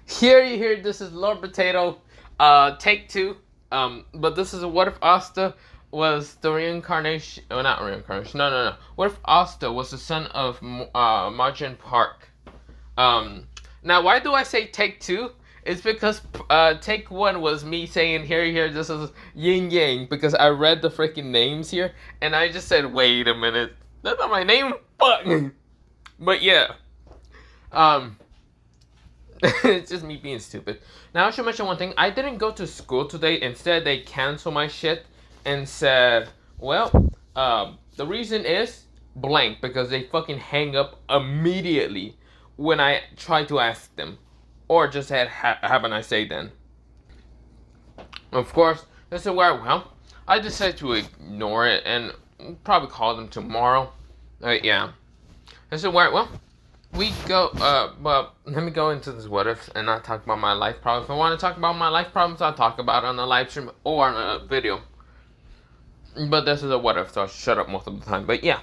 Here you hear this is Lord Potato, take two. But this is a what if Asta was the reincarnation? Oh, not reincarnation. No. What if Asta was the son of Margin Park? Um, Now why do I say take two? It's because take one was me saying here this is yin yang because I read the freaking names here and I just said wait a minute, that's not my name. Fuck. But yeah, um. It's just me being stupid. Now I should mention one thing. I didn't go to school today. Instead, they canceled my shit and said, well, the reason is blank because they fucking hang up immediately when I try to ask them. Or just had have a nice day then. Of course, this is where, well, I decided to ignore it and probably call them tomorrow. Yeah. This is where, well, we go, well, let me go into this what if and not talk about my life problems. If I want to talk about my life problems, I'll talk about it on the live stream or on a video. But this is a what if, so I'll shut up most of the time. But yeah,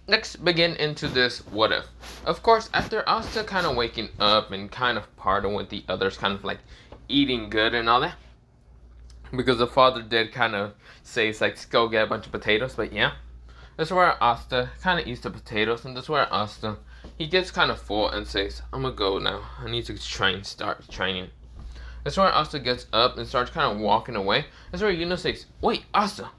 let's begin into this what if. Of course, after Asta kind of waking up and kind of partying with the others, kind of like eating good and all that. Because the father did kind of say, it's like, go get a bunch of potatoes, but yeah. This is where Asta kind of eats the potatoes, and this is where Asta, he gets kind of full and says, I'm gonna go now. I need to start training. This is where Asta gets up and starts kind of walking away. This is where Yuna says, wait, Asta,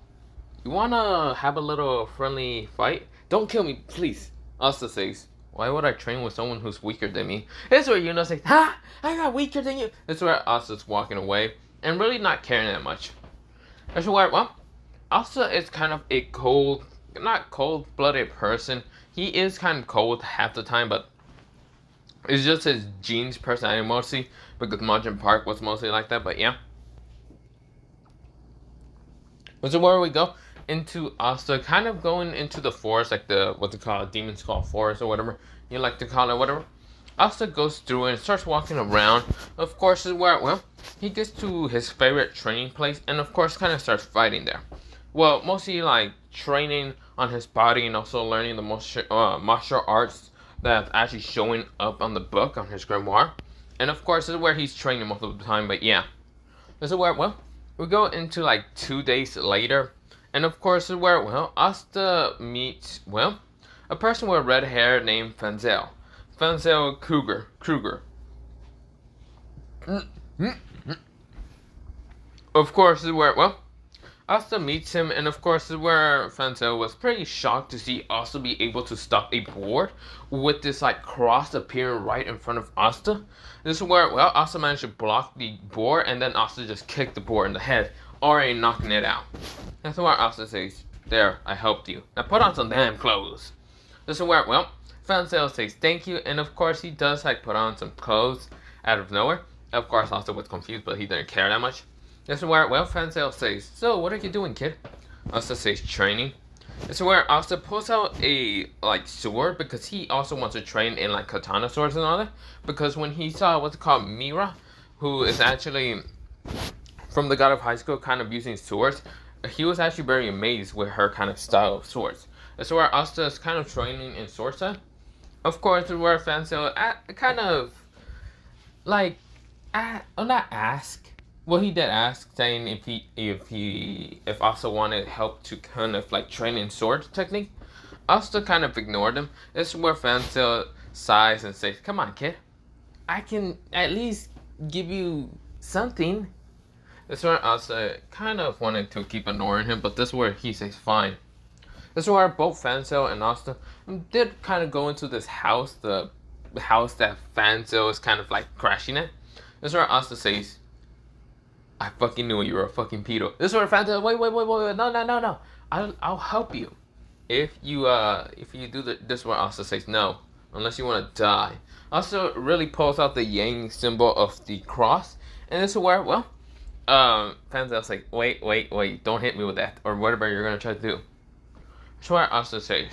you wanna have a little friendly fight? Don't kill me, please. Asta says, why would I train with someone who's weaker than me? This is where Yuna says, ha, I got weaker than you. This is where Asta's walking away and really not caring that much. This is where, well, Asta is kind of a not cold-blooded person. He is kind of cold half the time, but it's just his genes, personality mostly, because Margin Park was mostly like that, but yeah. So where we go into Asta, kind of going into the forest, like the, what's it called, Demon's Skull Forest or whatever you like to call it, whatever. Asta goes through and starts walking around. Of course, is where, well, he gets to his favorite training place, and of course, kind of starts fighting there. Well, mostly like training on his body and also learning the martial arts that's actually showing up on the book, on his grimoire. And of course, this is where he's training most of the time, but yeah. This is where, well, we go into like 2 days later. And of course, this is where, well, Asta meets, well, a person with red hair named Fanzil. Fanzil Kruger. Of course, this is where, well, Asta meets him, and of course, this is where Fanzil was pretty shocked to see Asta be able to stop a boar with this like cross appearing right in front of Asta. This is where, well, Asta managed to block the boar, and then Asta just kicked the boar in the head, already knocking it out. That's where Asta says, there, I helped you. Now put on some damn clothes. This is where, well, Fanzil says thank you, and of course he does like put on some clothes out of nowhere. Of course, Asta was confused, but he didn't care that much. This is where, well, Fanzil says, so, what are you doing, kid? Asta says, training. This is where Asta pulls out a, like, sword, because he also wants to train in, like, katana swords and all that. Because when he saw, what's it called, Mira, who is actually from the God of High School, kind of using swords, he was actually very amazed with her kind of style of swords. This is where Asta is kind of training in sword set. Of course, this is where Fanzil kind of, like, not ask. Well, he did ask, saying if Asta wanted help to kind of like train in sword technique. Asta kind of ignored him. This is where Fanzil sighs and says, "Come on, kid, I can at least give you something." This is where Asta kind of wanted to keep ignoring him, but this is where he says, "Fine." This is where both Fanzil and Asta did kind of go into this house, the house that Fanzil is kind of like crashing at. This is where Asta says, I fucking knew you were a fucking pedo. This is where Fanzil, wait, no. I'll help you. If you do this is where Asta says no, unless you want to die. Asta really pulls out the yang symbol of the cross, and this is where, well, Fanzil's like, wait, don't hit me with that, or whatever you're gonna try to do. That's where Asta says,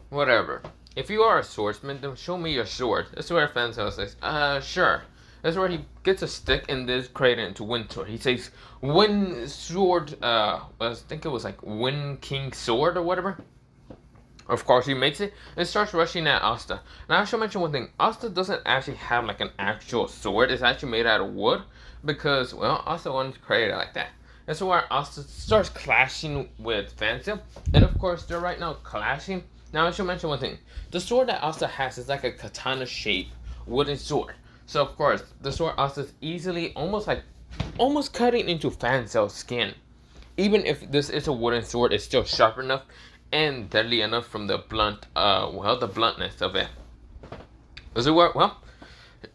whatever. If you are a swordsman, then show me your sword. This is where Fanzil says, sure. That's where he gets a stick and this create it into wind sword. He says, wind sword, I think it was like wind king sword or whatever. Of course, he makes it and starts rushing at Asta. Now, I should mention one thing. Asta doesn't actually have like an actual sword. It's actually made out of wood because, well, Asta wanted to create it like that. And so where Asta starts clashing with Fanzil. And of course, they're right now clashing. Now, I should mention one thing. The sword that Asta has is like a katana shaped wooden sword. So, of course, the sword Asta is easily almost cutting into Fanzil's skin. Even if this is a wooden sword, it's still sharp enough and deadly enough from the the bluntness of it. Does it work? Well,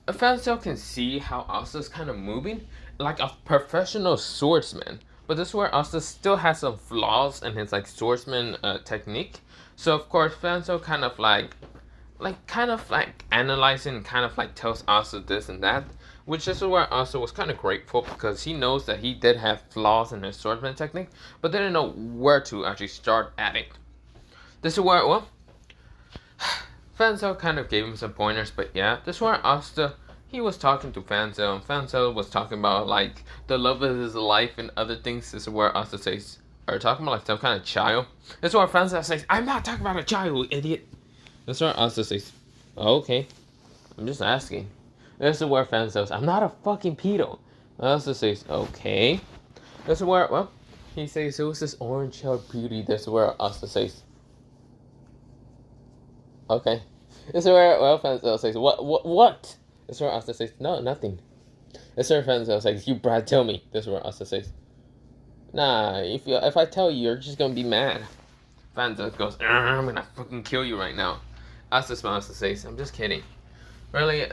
a Fanzil can see how Asta's kind of moving like a professional swordsman. But this is where Asta still has some flaws in his like swordsman technique. So of course Fanzil kind of analyzing, kind of like tells Asta this and that. Which is where Asta was kind of grateful because he knows that he did have flaws in his swordsman technique, but didn't know where to actually start at it. This is where, well, Fanzil kind of gave him some pointers, but yeah, this is where Asta, he was talking to Fanzil, and Fanzil was talking about, like, the love of his life and other things. This is where Asta says, are you talking about, like, some kind of child? This is where Fanzil says, I'm not talking about a child, you idiot. This is where Asta says, oh, okay, I'm just asking. This is where Fanzil says, I'm not a fucking pedo. Asta says, okay. This is where, well, he says, it was this orange-haired beauty. This is where Asta says, okay. This is where, well, Fanzil says, what? This is where Asta says, no, nothing. This is where Fanzil says, you Brad, tell me. This is where Asta says, nah, if I tell you, you're just gonna be mad. Fanzil goes, I'm gonna fucking kill you right now. Asta smiles and says, I'm just kidding. Really,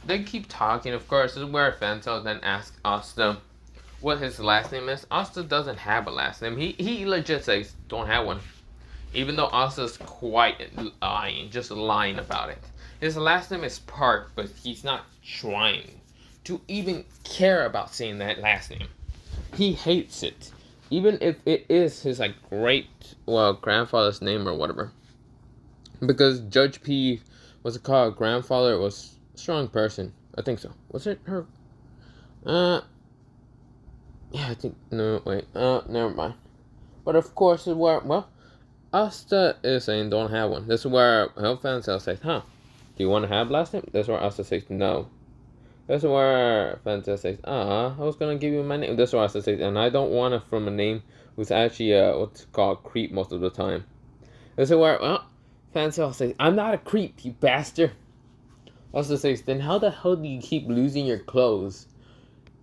they keep talking. Of course, this is where Fanzil then asks Asta what his last name is. Asta doesn't have a last name. He legit says, don't have one. Even though Asta's quite lying about it. His last name is Park, but he's not trying to even care about saying that last name. He hates it. Even if it is his like grandfather's name or whatever. Because Judge P, what's it called? Grandfather was a strong person. I think so. Was it her? Yeah, I think, no, wait, never mind. But of course, it's where, well, Asta is saying don't have one. This is where Fanzil says, huh, do you want to have last name? This is where Asta says no. This is where Fanzil says, I was gonna give you my name. This is where Asta says, and I don't want it from a name who's actually what's called creep most of the time. This is where, well, Fanzil says, I'm not a creep, you bastard. Asta says, then how the hell do you keep losing your clothes?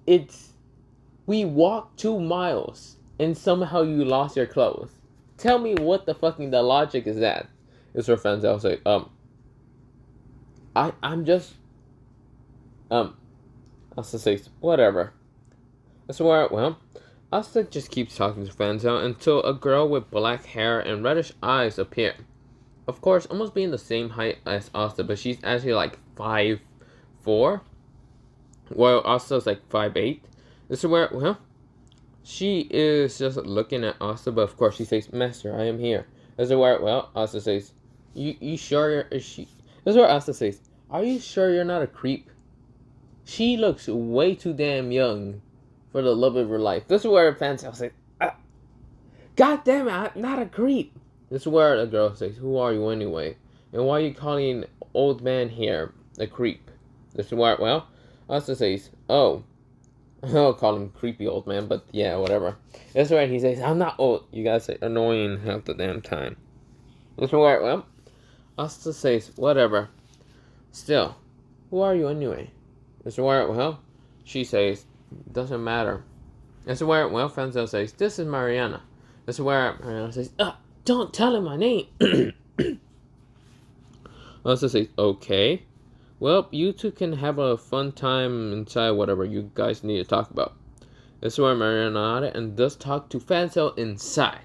We walked 2 miles and somehow you lost your clothes. Tell me what the fucking the logic is that? It's where Fanzil say, I'm just, Asta says, whatever. That's where, well, Asta just keeps talking to Fanzil until a girl with black hair and reddish eyes appear. Of course, almost being the same height as Asta, but she's actually like 5'4", while Asta's like 5'8". This is where, well, she is just looking at Asta, but of course she says, Master, I am here. This is where, well, Asta says, you sure this is where Asta says, are you sure you're not a creep? She looks way too damn young for the love of her life. This is where Fanzil says, God damn it, I'm not a creep. This is where the girl says, who are you anyway? And why are you calling old man here a creep? This is where, well, Asta says, oh, I'll call him creepy old man, but yeah, whatever. That's where he says, I'm not old. You guys say annoying half the damn time. This is where, well, Asta says, whatever. Still, who are you anyway? This is where, well, she says, doesn't matter. This is where, well, Fanzil says, this is Mariana. This is where Mariana says, don't tell him my name. Asta says, okay. Well, you two can have a fun time inside whatever you guys need to talk about. This is where Mariana nodded and does talk to Fanzil inside.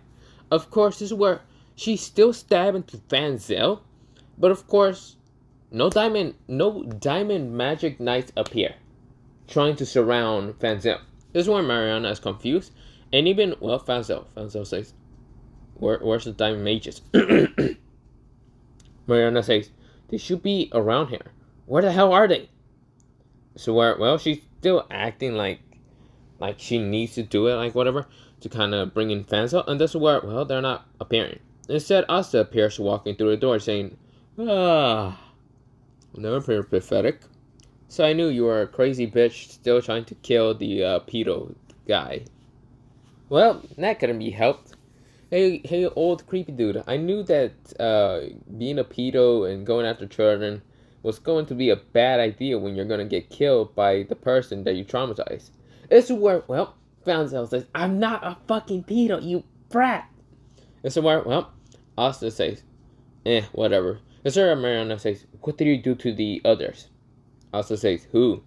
Of course, this is where she's still stabbing to Fanzil. But of course, no diamond magic knights appear, trying to surround Fanzil. This is where Mariana is confused. And even, well, Fanzil says, where's the diamond mages? Mariana says, they should be around here. Where the hell are they? So where, well, she's still acting like she needs to do it, like whatever, to kind of bring in Fanzil. And this is where, well, they're not appearing. Instead, Asta appears walking through the door, saying, "Ah, never very pathetic. So I knew you were a crazy bitch still trying to kill the pedo guy. Well, that couldn't be helped. Hey, old creepy dude. I knew that being a pedo and going after children was going to be a bad idea when you're going to get killed by the person that you traumatized. This is where, well, Fanzil says, I'm not a fucking pedo, you brat. This is where, well, Asta says, whatever. This is where Mariana says, what did you do to the others? Asta says, who?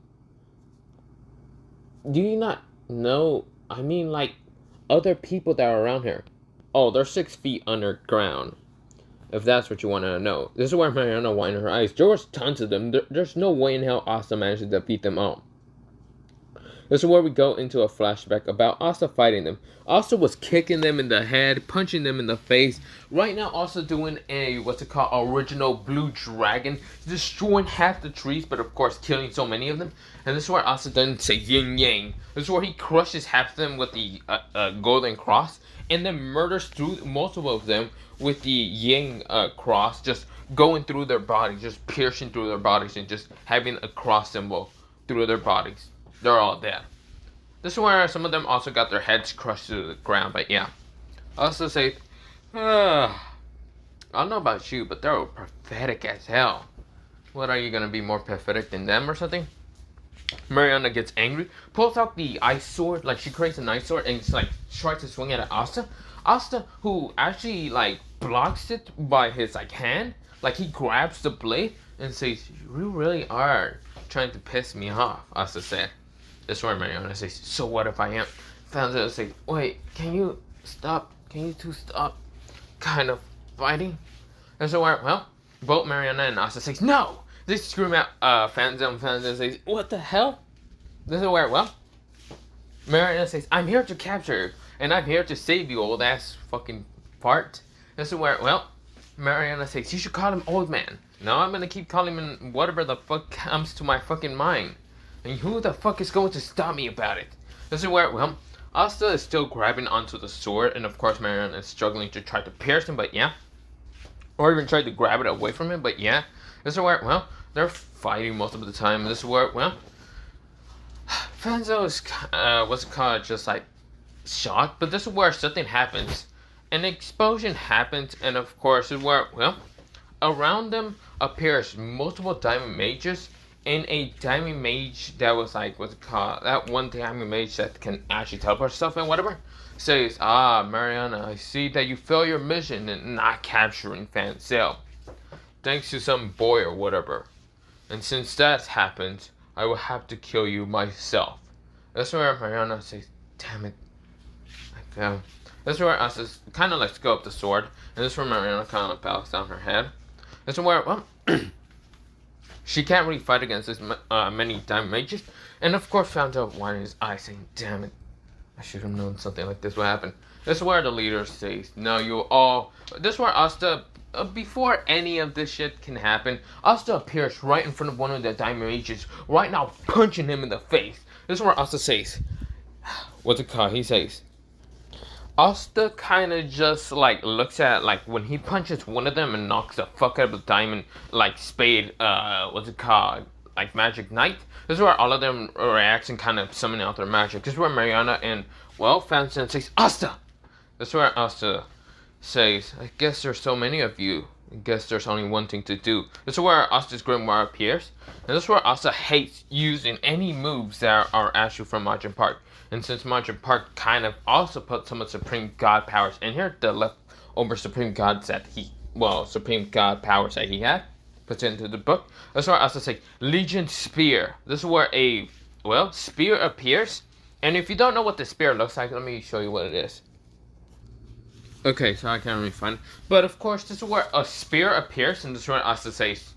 Do you not know? I mean, like, other people that are around here. Oh, they're 6 feet underground. If that's what you want to know. This is where Mariana widened her eyes. There was tons of them. There's no way in hell Asta managed to defeat them all. This is where we go into a flashback about Asta fighting them. Asta was kicking them in the head, punching them in the face. Right now, Asta doing a, what's it called, original blue dragon. Destroying half the trees, but of course killing so many of them. And this is where Asta doesn't say yin yang. This is where he crushes half of them with the golden cross. And then murders through most of them with the yang cross. Just going through their bodies, just piercing through their bodies and just having a cross symbol through their bodies. They're all dead. This is where some of them also got their heads crushed to the ground, but yeah. I also say, I don't know about you, but they're pathetic as hell. What, are you gonna be more pathetic than them or something? Mariana gets angry, pulls out the ice sword, like she creates an ice sword and like tries to swing it at Asta. Asta, who actually like blocks it by his like hand, like he grabs the blade and says, "You really are trying to piss me off," Asta said. This is where Mariana says, "So what if I am?" Fanzil says, "Wait, can you stop? Can you two stop kind of fighting?" This is where, well, both Mariana and Asta says, "No!" They scream at Fanzil, and Fanzil says, "What the hell?" This is where, well, Mariana says, "I'm here to capture you, and I'm here to save you, old ass fucking fart." This is where, well, Mariana says, "You should call him old man." No, I'm gonna keep calling him whatever the fuck comes to my fucking mind. And who the fuck is going to stop me about it? This is where, well, Asta is still grabbing onto the sword, and of course Mariana is struggling to try to pierce him, but yeah. Or even try to grab it away from him, but yeah. This is where, well, they're fighting most of the time. This is where, well, Fanzil is, what's it called, just like shocked, but this is where something happens. An explosion happens, and of course, this is where, well, around them appears multiple diamond mages, and a diamond mage that was like, what's it called, that one diamond mage that can actually teleport stuff and whatever, says, Mariana, I see that you failed your mission in not capturing Fanzil, thanks to some boy or whatever. And since that's happened, I will have to kill you myself. That's where Mariana says, damn it, I failed. That's where Asta kind of lets go of the sword, and this is where Mariana kind of bows down her head. This is where, well, she can't really fight against this many diamond mages, and of course found out why in his eyes, saying, damn it, I should have known something like this would happen. This is where the leader says, no, you all, this is where Asta, before any of this shit can happen, Asta appears right in front of one of the diamond mages, right now punching him in the face. This is where Asta says, what's it called, he says, Asta kind of just like looks at, like, when he punches one of them and knocks the fuck out of the diamond, like, spade, what's it called, like, magic knight. This is where all of them reacts and kind of summon out their magic. This is where Mariana and, well, Fanzil says, Asta! This is where Asta says, I guess there's so many of you. I guess there's only one thing to do. This is where Asta's grimoire appears. And this is where Asta hates using any moves that are actually from Mujin Park. And since Mujin Park kind of also put some of Supreme God powers in here, the leftover Supreme Gods that Supreme God powers that he had, puts into the book. That's where Asta says, Legion Spear. This is where a, well, spear appears. And if you don't know what the spear looks like, let me show you what it is. Okay, so I can't really find it. But of course, this is where a spear appears, and this is where Asta says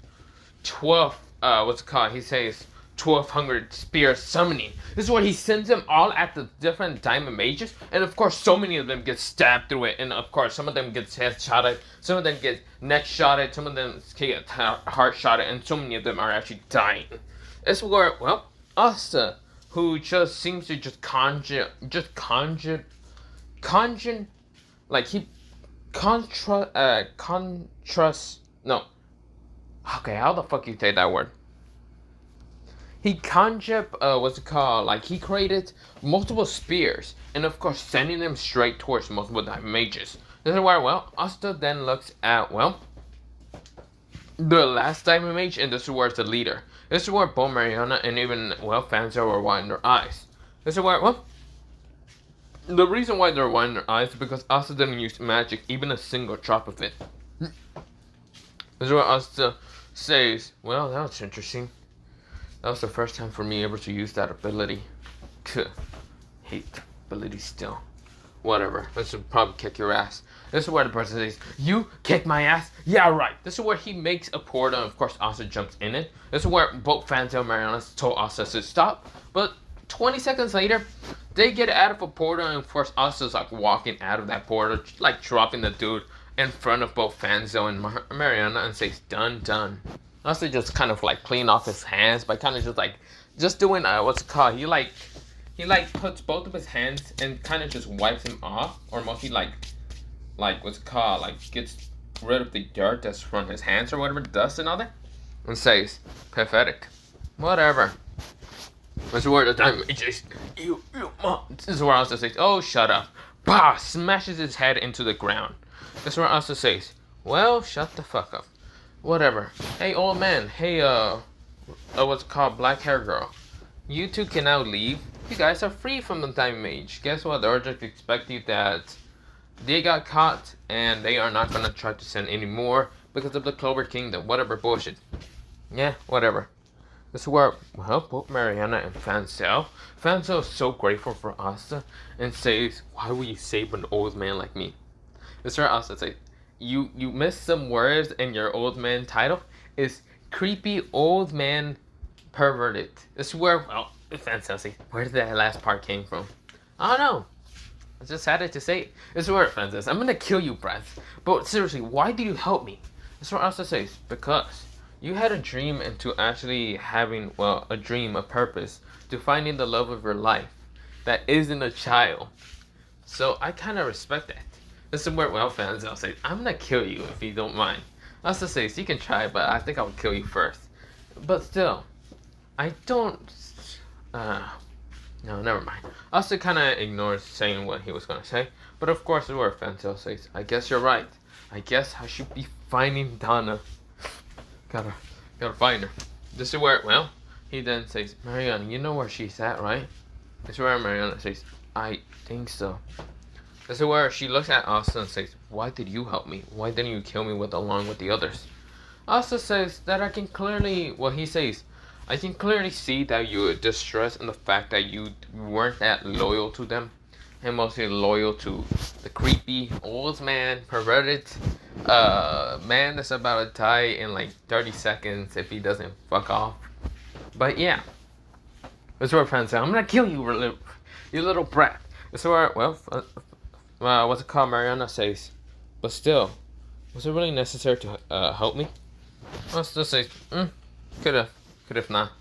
12, what's it called? He says 1200 spear summoning. This is where he sends them all at the different diamond mages, and of course, so many of them get stabbed through it, and of course, some of them get headshotted, some of them get neck shotted, some of them get heart shotted, and so many of them are actually dying. This is where, well, Asta, who just seems to just conjure, like no. Okay, how the fuck you say that word? He conjured, what's it called? Like, he created multiple spears, and of course, sending them straight towards multiple mages. This is where, well, Asta then looks at, well, the last diamond mage, and this is where it's the leader. This is where both Mariana and even, well, Fanzil were winding their eyes. This is where, well, the reason why they're winding their eyes is because Asta didn't use magic, even a single drop of it. This is where Asta says, well, that was interesting. That was the first time for me ever to use that ability. Hate ability still. Whatever. This will probably kick your ass. This is where the person says, you kick my ass? Yeah, right. This is where he makes a portal, and of course Asta jumps in it. This is where both Fanzil and Mariana told Asta to stop. But 20 seconds later, they get out of a portal, and of course Asta's like walking out of that portal, like dropping the dude in front of both Fanzil and Mariana, and says, done, done. Asta just kind of like clean off his hands by kind of just doing what's it called? He puts both of his hands and kind of just wipes him off, or mostly like what's it called? Like gets rid of the dirt that's from his hands or whatever, dust and all that, and says, pathetic, whatever. This is where the time says, you mom. This is where Asta says, oh shut up. Bah! Smashes his head into the ground. This is where Asta says, well, shut the fuck up. Whatever. Hey, old man. Hey, what's it called? Black hair girl. You two can now leave. You guys are free from the Diamond Mage. Guess what? The urgent expect you that they got caught and they are not gonna try to send any more because of the Clover Kingdom. Whatever bullshit. Yeah, whatever. This is where, well, both Mariana and Fanzil. Fanzil is so grateful for Asta and says, why would you save an old man like me? This is where Asta says, You missed some words in your old man title. Is creepy old man perverted. This is where, well, Fanzil, where did that last part came from? I don't know. I just had it to say it. This is where Fanzil, I'm gonna kill you, Brad. But seriously, why did you help me? This is what Asta says, because you had a dream into actually having, well, a dream, a purpose, to finding the love of your life that isn't a child. So I kind of respect that. This is where, well, Fanzil says, I'm gonna kill you if you don't mind. Asta says, you can try, but I think I will kill you first. But still, I don't, no, never mind. Asta kind of ignores saying what he was gonna say. But of course, this is where Fanzil says, I guess you're right. I guess I should be finding Donna. Gotta find her. This is where, well, he then says, Mariana, you know where she's at, right? This is where Mariana says, I think so. This is where she looks at Asta and says, why did you help me? Why didn't you kill me along with the others? Asta says that I can clearly, well, he says, I can clearly see that you were distressed in the fact that you weren't that loyal to them. And mostly loyal to the creepy old man, perverted man that's about to die in like 30 seconds if he doesn't fuck off. But yeah. This is where friends say, I'm gonna kill you, you little brat. This is where, well, what's it called? Mariana says, but still, was it really necessary to help me? Asta says, could have not.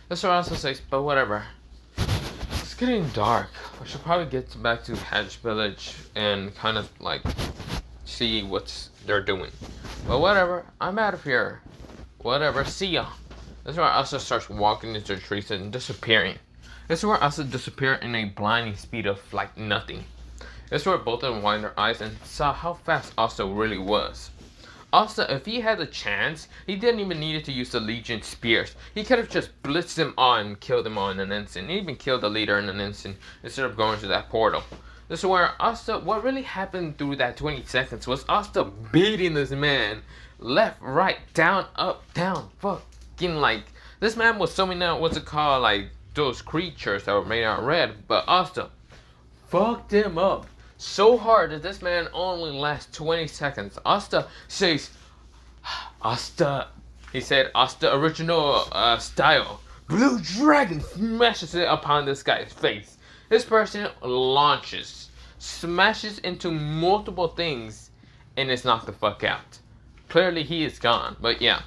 This is where Asta says, but whatever. It's getting dark. I should probably get back to Hatch Village and kind of like see what they're doing. But whatever, I'm out of here. Whatever, see ya. This is where Asta starts walking into the trees and disappearing. This is where Asta disappeared in a blinding speed of like nothing. This is where both of them widened their eyes and saw how fast Asta really was. Asta, if he had a chance, he didn't even need to use the Legion spears. He could have just blitzed them on and killed them all in an instant. He even killed the leader in an instant instead of going to that portal. This is where Asta, what really happened through that 20 seconds was Asta beating this man left, right, down, up, down, fucking like. This man was summoning out, what's it called, like those creatures that were made out of red, but Asta fucked him up so hard that this man only lasts 20 seconds. Asta says, Asta, he said, Asta original style. Blue Dragon smashes it upon this guy's face. This person launches, smashes into multiple things, and is knocked the fuck out. Clearly he is gone, but yeah.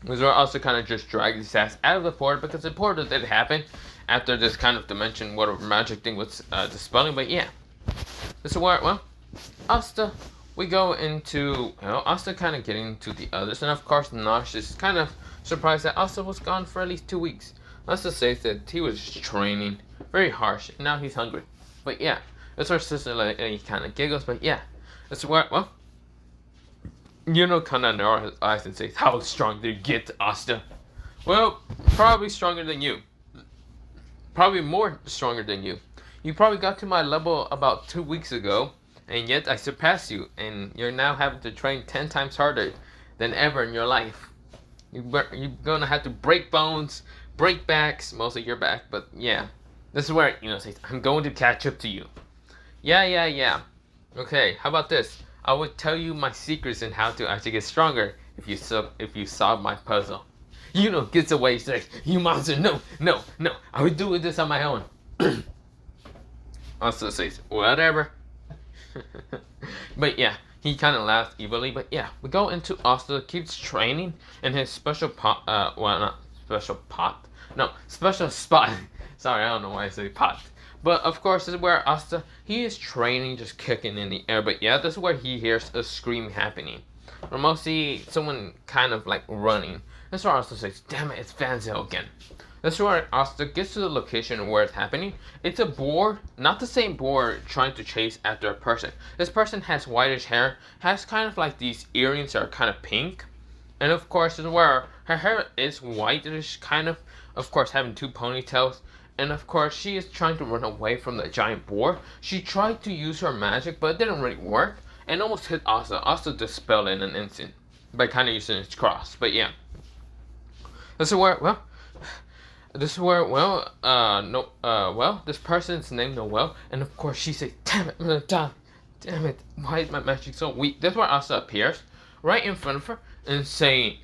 This is where Asta kind of just dragged his ass out of the portal, because the portal did happen after this kind of dimension, whatever magic thing was dispelling, but yeah. This is where, well, Asta we go into, Asta kind of getting to the others, and of course Nosh is kind of surprised that Asta was gone for at least 2 weeks. Asta says that he was training very harsh, and now he's hungry. But yeah, it's our sister like he kind of giggles, but yeah, it's where, well, kind of narrow his eyes and says, "How strong did you get, Asta?" Well, probably stronger than you. Probably more stronger than you. You probably got to my level about 2 weeks ago, and yet I surpassed you, and you're now having to train 10 times harder than ever in your life. You're gonna have to break bones, break backs, mostly your back, but yeah. This is where, says, "I'm going to catch up to you." Yeah. Okay, how about this? I would tell you my secrets and how to actually get stronger if you solve my puzzle. Gets away, says, "You monster, no, I would do this on my own." Also says, "Whatever." But yeah, he kind of laughs evilly. But yeah, we go into Asta keeps training in his special pot. Not special pot. No, special spot. Sorry, I don't know why I say pot. But of course, this is where Asta, he is training, just kicking in the air. But yeah, this is where he hears a scream happening. Or mostly someone kind of like running. That's where Asta says, "Damn it, it's Fanzil again." That's where Asta gets to the location where it's happening. It's a boar, not the same boar trying to chase after a person. This person has whitish hair, has kind of like these earrings that are kind of pink. And of course, this is where her hair is whitish, kind of course, having two ponytails. And of course, she is trying to run away from the giant boar. She tried to use her magic, but it didn't really work. And almost hit Asta. Asta dispelled in an instant by kind of using its cross. But yeah. This is where, this person's named Noel. And of course, she says, "Damn it, I'm gonna die. Damn it, why is my magic so weak?" That's where Asta appears, right in front of her, and saying,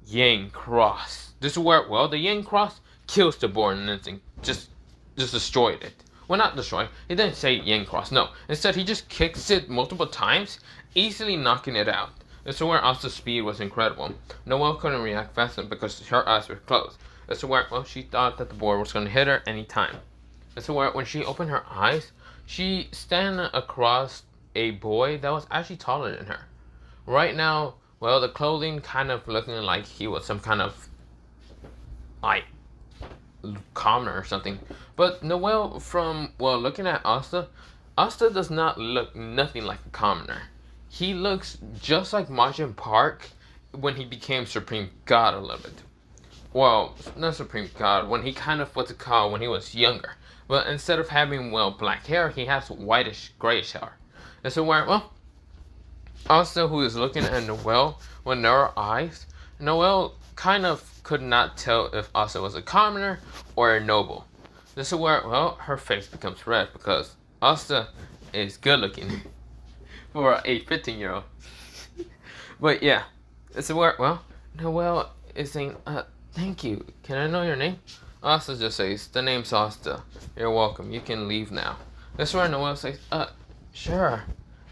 "Yang cross." This is where, the Yang cross kills the boar in an instant. Just destroyed it. Well, not destroy. He didn't say Yang cross. No. Instead, he just kicks it multiple times, easily knocking it out. This is where Asta's speed was incredible. Noel couldn't react fast enough because her eyes were closed. This is where, she thought that the boar was going to hit her any time. This is where, when she opened her eyes, she standing across a boy that was actually taller than her. Right now, the clothing kind of looking like he was some kind of, like, commoner or something. But Noel, from looking at Asta does not look nothing like a commoner. He looks just like Majin Park when he became Supreme God a little bit. Well, not Supreme God, when he kind of, when he was younger. But instead of having, black hair, he has whitish, grayish hair. And so where, Asta, who is looking at Noel with narrow eyes, Noel kind of could not tell if Asta was a commoner or a noble. This is where, her face becomes red because Asta is good looking for a 15-year-old. But yeah, this is where, Noel is saying, "Thank you. Can I know your name?" Asta just says, "The name's Asta. You're welcome. You can leave now." This is where Noel says, "Sure."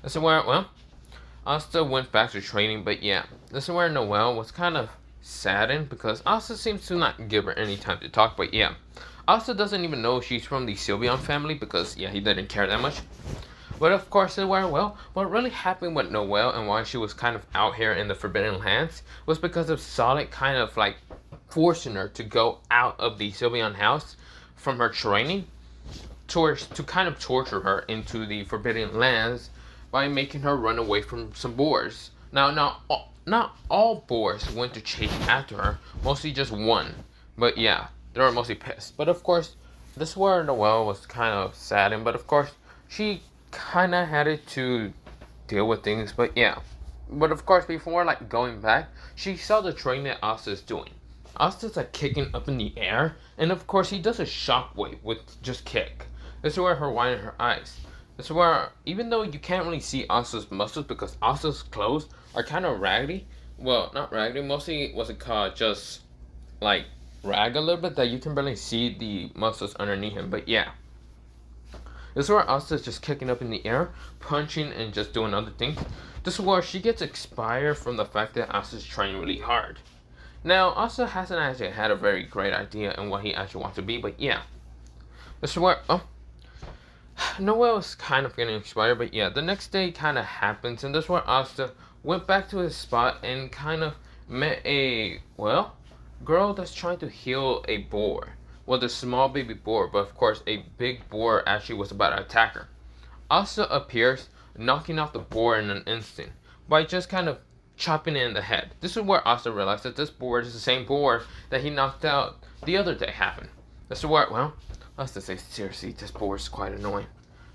This is where, Asta went back to training, but yeah, this is where Noel was kind of saddened because Asta seems to not give her any time to talk, but yeah. Asta doesn't even know she's from the Sylveon family because, he didn't care that much. But of course, what really happened with Noel and why she was kind of out here in the Forbidden Lands was because of Solid kind of like forcing her to go out of the Sylveon house from her training to kind of torture her into the Forbidden Lands by making her run away from some boars. Now, not all boars went to chase after her, mostly just one. But yeah, they were mostly pissed. But of course, this is where Noel was kind of saddened. But of course, she kind of had it to deal with things. But yeah. But of course, before going back, she saw the training that Asta's doing. Asta's kicking up in the air. And of course, he does a shockwave with just kick. This is where her wine in her eyes. This is where, even though you can't really see Asta's muscles because Asta's clothes are kind of raggedy. Well, not raggedy. Mostly, just rag a little bit that you can barely see the muscles underneath him. But yeah. This is where Asta's just kicking up in the air, punching and just doing other things. This is where she gets inspired from the fact that Asta's training really hard. Now, Asta hasn't actually had a very great idea on what he actually wants to be, but yeah. This is where, Noel is kind of getting expired, but yeah, the next day kind of happens, and that's where Asta went back to his spot and kind of met a, well, girl that's trying to heal a boar. Well, the small baby boar, but of course, a big boar actually was about to attack her. Asta appears, knocking out the boar in an instant by just kind of chopping it in the head. This is where Asta realized that this boar is the same boar that he knocked out the other day happened. This is where, well, Asta says, seriously, this boar is quite annoying.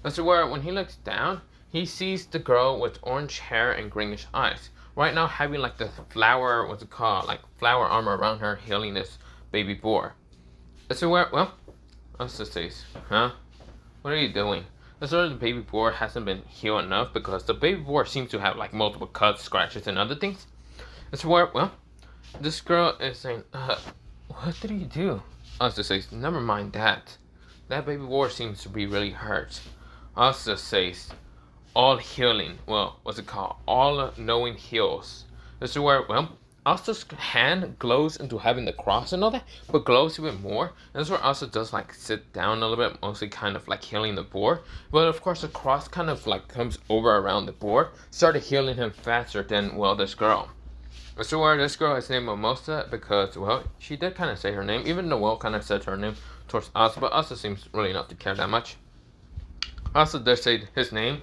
This is where, when he looks down, he sees the girl with orange hair and greenish eyes. Right now, having like the flower, what's it called, like flower armor around her, healing this baby boar. This is where, well, Asta says, huh? What are you doing? This is where the baby boar hasn't been healed enough because the baby boar seems to have like multiple cuts, scratches, and other things. This is where, well, this girl is saying, what did you do? Asta says, never mind that. That baby boar seems to be really hurt. Asta says, all healing, well, what's it called? All knowing heals. This is where, well, Asta's hand glows into having the cross and all that, but glows even more. And this is where Asta does like sit down a little bit, mostly kind of like healing the boar. But of course, the cross kind of like comes over around the boar, started healing him faster than, well, this girl. This is where this girl is named Mimosa because, well, she did kind of say her name. Even Noel kind of said her name towards Asta, but Asta seems really not to care that much. Asta does say his name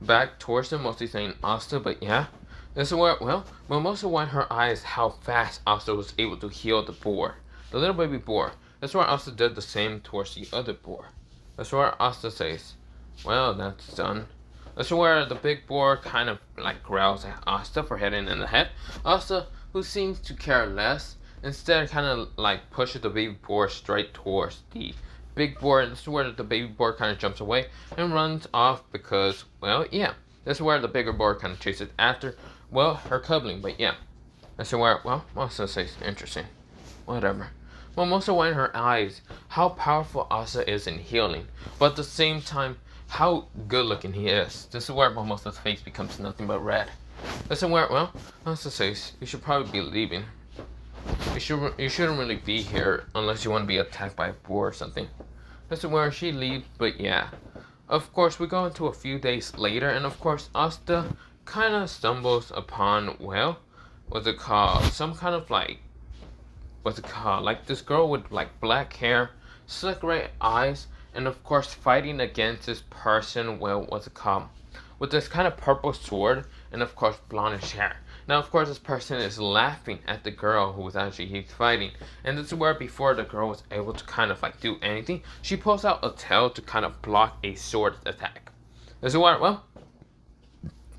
back towards him, mostly saying Asta, but yeah. This is where, well, Mimosa wiped her eyes how fast Asta was able to heal the boar. The little baby boar. That's where Asta did the same towards the other boar. That's where Asta says, well, that's done. That's where the big boar kind of like growls at Asta for hitting in the head. Asta, who seems to care less, instead kind of like pushes the baby boar straight towards the big boar. And this is where the baby boar kind of jumps away and runs off because, well, yeah. This is where the bigger boar kind of chases after, well, her cuddling, but yeah. This is where, well, Asta says, interesting. Whatever. Mimosa went in her eyes how powerful Asta is in healing, but at the same time, how good looking he is. This is where Mimosa's face becomes nothing but red. This is where, well, Asta says, you should probably be leaving. You shouldn't really be here unless you want to be attacked by a boar or something. This is where she leaves, but yeah. Of course, we go into a few days later, and of course, Asta kind of stumbles upon, well, what's it called? Some kind of like, what's it called? Like this girl with like black hair, slick red eyes, and of course, fighting against this person, well, what's it called? With this kind of purple sword, and of course, blondish hair. Now, of course, this person is laughing at the girl who was actually he's fighting. And this is where before the girl was able to kind of like do anything, she pulls out a tail to kind of block a sword attack. This is where, well,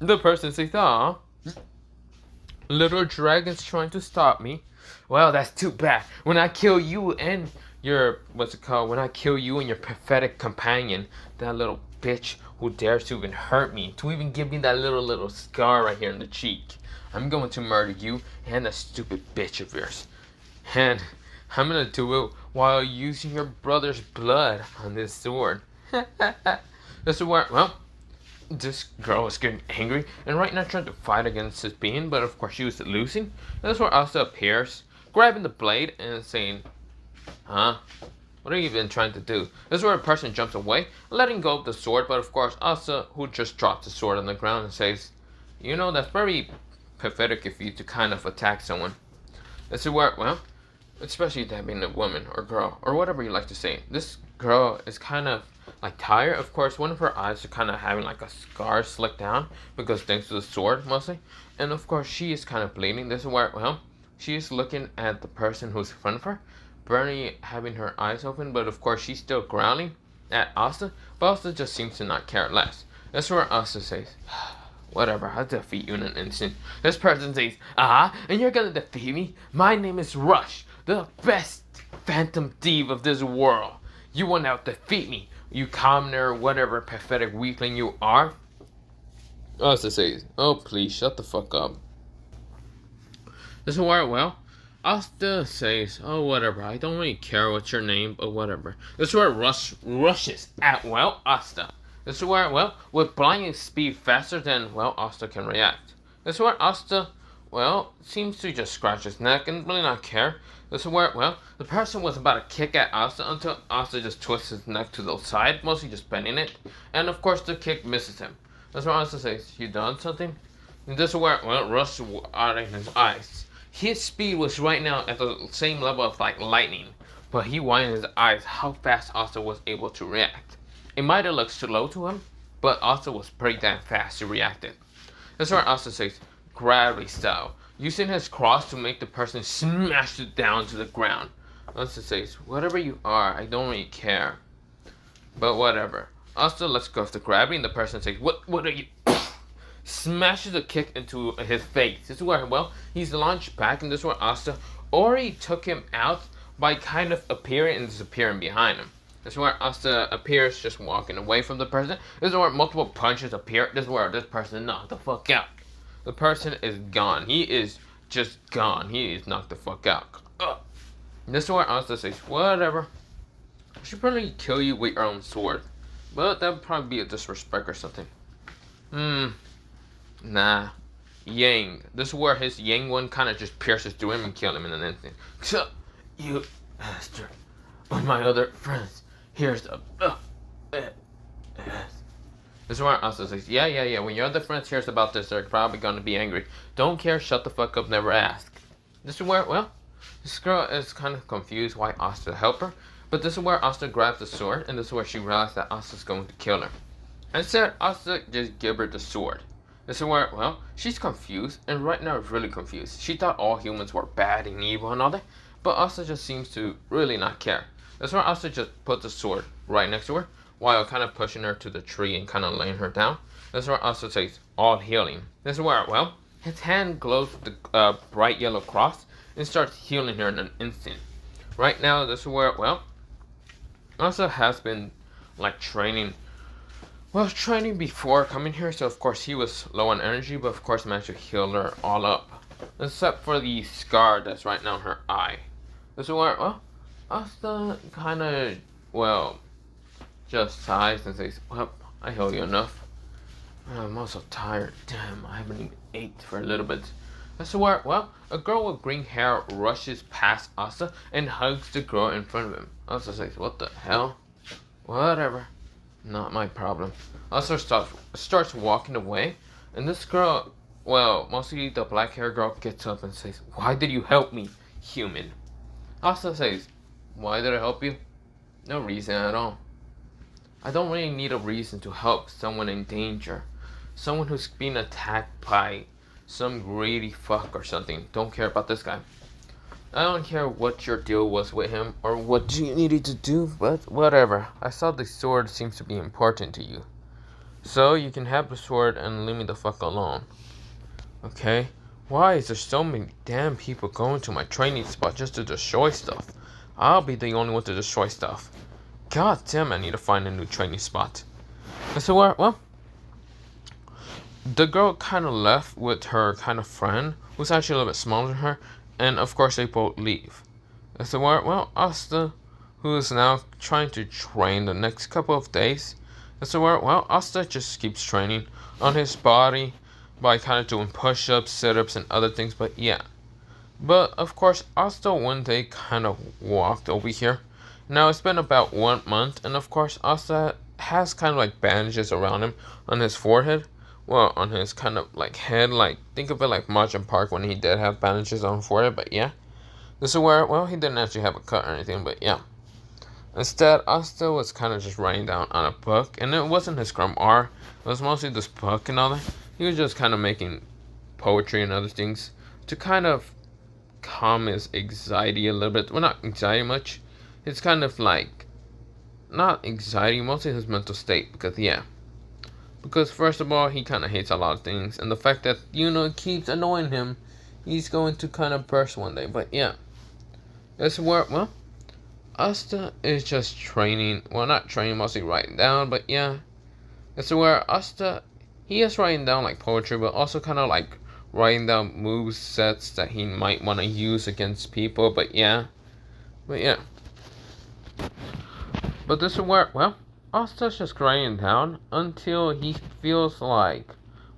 the person says, aw, little dragon's trying to stop me. Well, that's too bad. When I kill you and your, what's it called? When I kill you and your pathetic companion, that little bitch who dares to even hurt me, to even give me that little scar right here in the cheek. I'm going to murder you and that stupid bitch of yours. And I'm going to do it while using your brother's blood on this sword. This is where, well, this girl is getting angry and right now trying to fight against this being, but of course she was losing. And that's where Asta appears, grabbing the blade and saying, huh? What are you even trying to do? This is where a person jumps away, letting go of the sword, but of course Asta, who just drops the sword on the ground and says, you know, that's very pathetic of you to kind of attack someone. This is where, well, especially that being a woman or girl or whatever you like to say. This girl is kind of like tired. Of course, one of her eyes are kind of having like a scar slicked down because thanks to the sword mostly. And of course, she is kind of bleeding. This is where, well, she is looking at the person who's in front of her, Bernie having her eyes open, but of course she's still growling at Asta, but Asta just seems to not care less. That's where Asta says, whatever, I'll defeat you in an instant. This person says, and you're gonna defeat me? My name is Rush, the best phantom thief of this world. You will now defeat me, you commoner, whatever pathetic weakling you are. Asta says, oh please, shut the fuck up. This is where, well, Asta says, oh whatever, I don't really care what's your name, but whatever. This is where Rush rushes at, well, Asta. This is where, well, with blinding speed faster than, well, Asta can react. This is where Asta, well, seems to just scratch his neck and really not care. This is where, well, the person was about to kick at Asta until Asta just twists his neck to the side, mostly just bending it. And of course, the kick misses him. That's where Asta says, "You done something?" And this is where, well, rust out in his eyes. His speed was right now at the same level of like lightning, but he widened his eyes how fast Asta was able to react. It might have looked slow to him, but Asta was pretty damn fast to react it. That's where Asta says, gravity style, using his cross to make the person smash it down to the ground. Asta says, "Whatever you are, I don't really care." But whatever. Asta lets go of the gravity and the person says, What are you? Smashes a kick into his face. This is where, well, he's launched back, and this is where Asta already took him out by kind of appearing and disappearing behind him. This is where Asta appears just walking away from the person. This is where multiple punches appear. This is where this person knocked the fuck out. The person is gone. He is just gone. He is knocked the fuck out. This is where Asta says, "Whatever. I should probably kill you with your own sword." But that would probably be a disrespect or something. Nah. Yang. This is where his Yang one kind of just pierces through him and kills him in an instant. So, you bastard. With my other friends. Here's the... This is where Asta says, yeah. When your other friends hears about this, they're probably going to be angry. Don't care, shut the fuck up, never ask. This is where, well, this girl is kind of confused why Asta helped her. But this is where Asta grabs the sword, and this is where she realized that Asta's going to kill her. Instead, Asta just give her the sword. This is where, well, she's confused, and right now really confused. She thought all humans were bad and evil and all that, but Asta just seems to really not care. This is where Asta just put the sword right next to her, while kind of pushing her to the tree and kind of laying her down. This is where Asta says, "All healing." This is where, well, his hand glows with the bright yellow cross and starts healing her in an instant. Right now, this is where, well, Asta has been, like, training before coming here, so of course he was low on energy, but of course managed to heal her all up. Except for the scar that's right now in her eye. This is where, well, Asta kind of, well, just sighs and says, "Well, I heal you enough. I'm also tired. Damn, I haven't even ate for a little bit." This is where, well, a girl with green hair rushes past Asta and hugs the girl in front of him. Asta says, "What the hell? Whatever. Not my problem." Asta starts walking away, and this girl, well, mostly the black hair girl, gets up and says, "Why did you help me, human?" Asta says, "Why did I help you? No reason at all. I don't really need a reason to help someone in danger. Someone who's being attacked by some greedy fuck or something. Don't care about this guy. I don't care what your deal was with him or what you needed to do, but whatever. I saw the sword seems to be important to you. So you can have the sword and leave me the fuck alone. Okay? Why is there so many damn people going to my training spot just to destroy stuff? I'll be the only one to destroy stuff. God damn, I need to find a new training spot." So well, the girl kind of left with her kind of friend, who's actually a little bit smaller than her, and of course they both leave. So well, Asta, who is now trying to train the next couple of days. So well, Asta just keeps training on his body by kind of doing push-ups, sit-ups, and other things, but yeah. But of course, Asta one day kind of walked over here. Now it's been about 1 month, and of course Asta has kind of like bandages around him on his forehead. Well, on his kind of like head, like think of it like Majin Park when he did have bandages on his forehead, but yeah. This is where, well, he didn't actually have a cut or anything, but yeah. Instead, Asta was kind of just writing down on a book, and it wasn't his grimoire. It was mostly this book and all that. He was just kind of making poetry and other things to kind of calm his anxiety a little bit. Well, not anxiety much. It's kind of like, not anxiety, mostly his mental state, because yeah. Because first of all, he kind of hates a lot of things, and the fact that, it keeps annoying him, he's going to kind of burst one day, but yeah. That's where, well, Asta is just training, well, not training, mostly writing down, but yeah. That's where Asta, he is writing down like poetry, but also kind of like writing down move sets that he might want to use against people, but yeah. But this is where, well, Asta's just writing down until he feels like,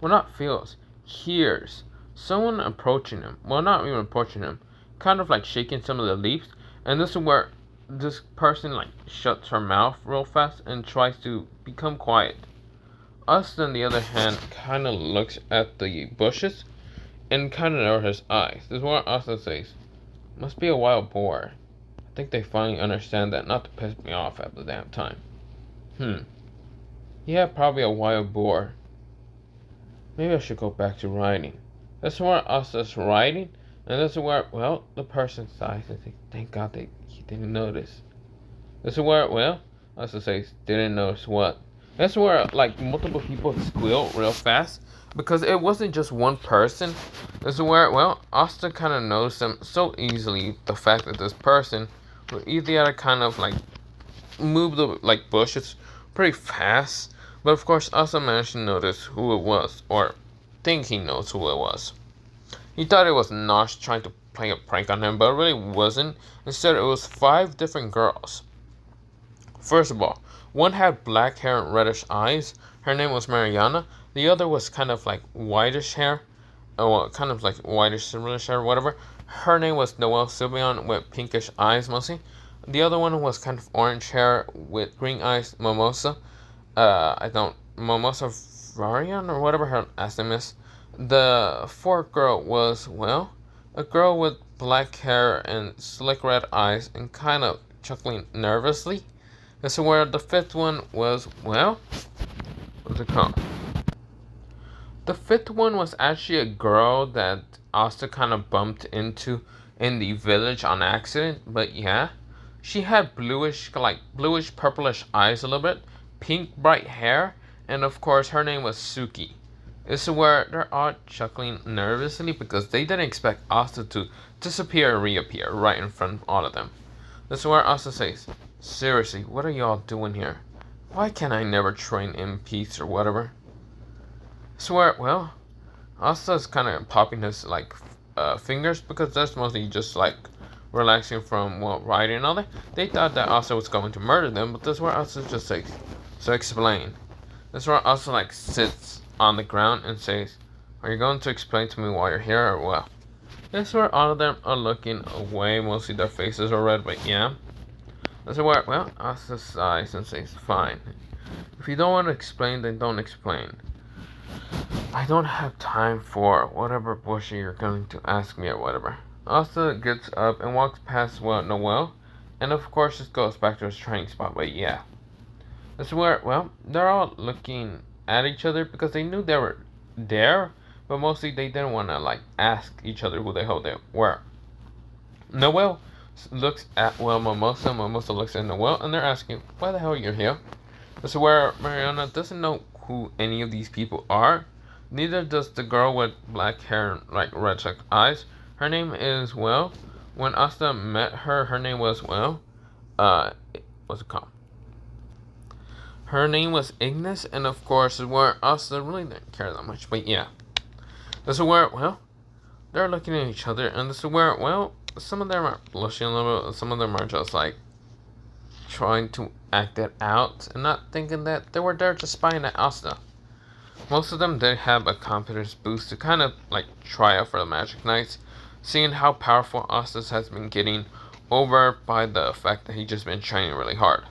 well, not feels, hears someone approaching him. Well, not even approaching him, kind of like shaking some of the leaves. And this is where this person like shuts her mouth real fast and tries to become quiet. Us, on the other hand, kind of looks at the bushes and kind of narrows his eyes. This is what Asta says, "Must be a wild boar. I think they finally understand that not to piss me off at the damn time." Yeah, probably a wild boar. Maybe I should go back to riding. That's where Asta's riding, and that's where, well, the person sighs and says, "Thank God he didn't notice." This is where, well, Asta says, "Didn't notice what?" That's where, like, multiple people squeal real fast, because it wasn't just one person. This is where, well, Asta kind of knows them so easily, the fact that this person would either kind of, like, move the, like, bushes pretty fast, but of course Asta managed to notice who it was, or think he knows who it was. He thought it was Nosh trying to play a prank on him, but it really wasn't. Instead, it was 5 different girls. First of all, one had black hair and reddish eyes. Her name was Mariana. The other was kind of like whitish hair. Well, kind of like whitish, silverish hair, whatever. Her name was Noel Sylvian with pinkish eyes mostly. The other one was kind of orange hair with green eyes, Mimosa. Mimosa Varian or whatever her last name is. The fourth girl was, well, a girl with black hair and slick red eyes and kind of chuckling nervously. And so where the fifth one was, well, what's it called? The fifth one was actually a girl that Asta kind of bumped into in the village on accident, but yeah. She had bluish purplish eyes a little bit, pink bright hair, and of course her name was Suki. This is where they're all chuckling nervously because they didn't expect Asta to disappear and reappear right in front of all of them. This is where Asta says, "Seriously, what are y'all doing here? Why can't I never train in peace or whatever?" This is where, well, Asta's kind of popping his like fingers because that's mostly just like relaxing from riding and all that. They thought that Asta was going to murder them, but this is where Asta just says, "So explain." This is where Asta like sits on the ground and says, "Are you going to explain to me why you're here or what?" This is where all of them are looking away. Mostly their faces are red, but yeah. This is where, well, Asta sighs and says, "Fine. If you don't want to explain, then don't explain. I don't have time for whatever bullshit you're going to ask me or whatever." Asta gets up and walks past, well, Noel, and of course just goes back to his training spot, but yeah. This is where, well, they're all looking at each other because they knew they were there, but mostly they didn't want to, like, ask each other who the hell they were. Noel looks at, well, Mimosa looks at Noel, and they're asking, "Why the hell are you here?" This is where Mariana doesn't know who any of these people are. Neither does the girl with black hair and, like, red checked eyes. Her name is, well, when Asta met her, her name was, well, what's it called? Her name was Ignis, and of course, where Asta really didn't care that much, but yeah. This is where, well, they're looking at each other, and this is where, well, some of them are blushing a little bit, some of them are just, like, trying to act it out, and not thinking that they were there just spying at Asta. Most of them did have a confidence boost to kind of, like, try out for the Magic Knights, seeing how powerful Asta has been getting over by the fact that he's just been training really hard.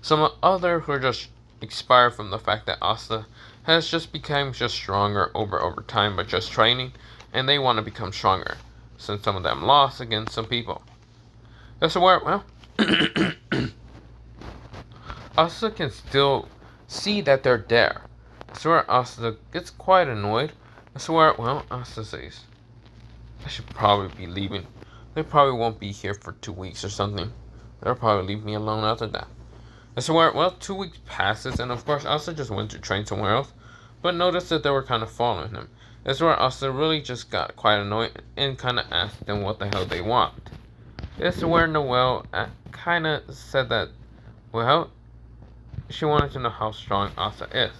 Some other who are just inspired from the fact that Asta has just become just stronger over time by just training, and they want to become stronger, since some of them lost against some people. That's where, well, Asta can still see that they're there. That's where Asta gets quite annoyed. That's where, well, Asta says, "I should probably be leaving. They probably won't be here for 2 weeks or something. They'll probably leave me alone after that." That's where, well, 2 weeks passes, and of course Asta just went to train somewhere else, but noticed that they were kind of following him. That's where Asta really just got quite annoyed and kind of asked them what the hell they want. This is where Noel kind of said that, well, she wanted to know how strong Asta is.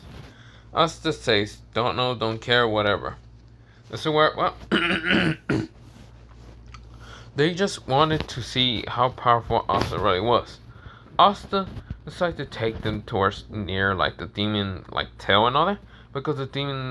Asta says, "Don't know, don't care, whatever." This is where, well, they just wanted to see how powerful Asta really was. Asta decided to take them towards near, like, the demon, like, tail and all that, because the demon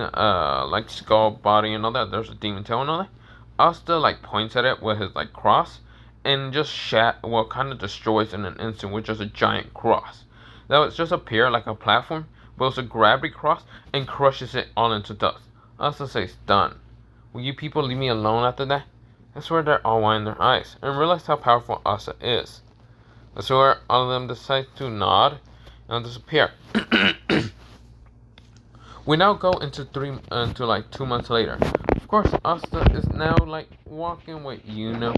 like skull body and all that, there's a demon tail and all that. Asta like points at it with his like cross and just kind of destroys in an instant with just a giant cross. That would just appear like a platform, but it's a gravity cross and crushes it all into dust. Asta says, "Done. Will you people leave me alone after that?" I swear they're all winding their eyes and realize how powerful Asta is. I swear all of them decide to nod and disappear. We now go into 2 months later. Of course, Asta is now like walking with Yuno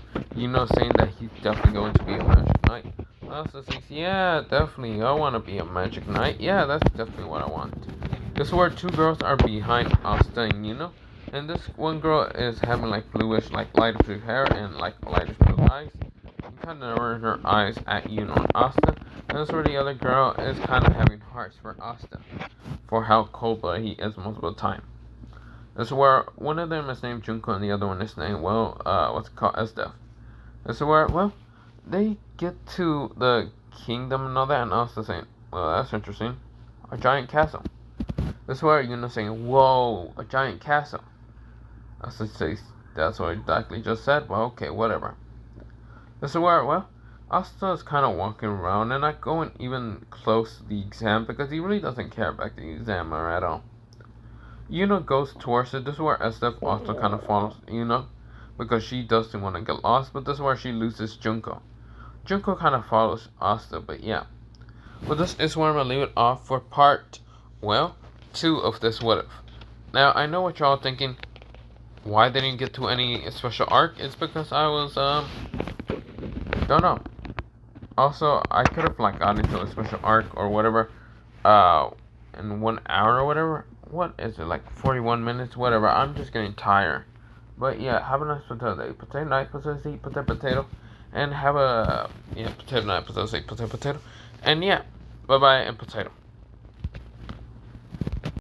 saying that he's definitely going to be a magic knight. Asta says, "Yeah, definitely, I want to be a magic knight. Yeah, that's definitely what I want." This is where two girls are behind Asta and Yuno, and this one girl is having like bluish, like lighter blue hair and like lightish blue eyes. She kind of narrows her eyes at Yuno and Asta, and this is where the other girl is kind of having hearts for Asta, for how cold-blooded he is most of the time. This is where one of them is named Junko and the other one is named, Estef. This is where, they get to the kingdom and all that, and Asta saying, "Well, that's interesting. A giant castle." This is where Yuno saying, "Whoa, a giant castle." Asta says, "That's what I exactly just said. Well, okay, whatever." This is where, Asta is kind of walking around and not going even close to the exam because he really doesn't care about the examiner at all. Yuno goes towards it. This is where Estef also kind of follows Yuno because she doesn't want to get lost, but this is where she loses Junko. Junko kind of follows Asta, but yeah. Well, this is where I'm going to leave it off for part, 2 of this What If. Now, I know what y'all thinking. Why didn't you get to any special arc? It's because I was, don't know. Also, I could have like gotten into a special arc or whatever, in 1 hour or whatever. What is it, like 41 minutes? Whatever. I'm just getting tired. But yeah, have a nice potato day. Potato night, potato. And have a, potato night, potato. And yeah, bye bye and potato.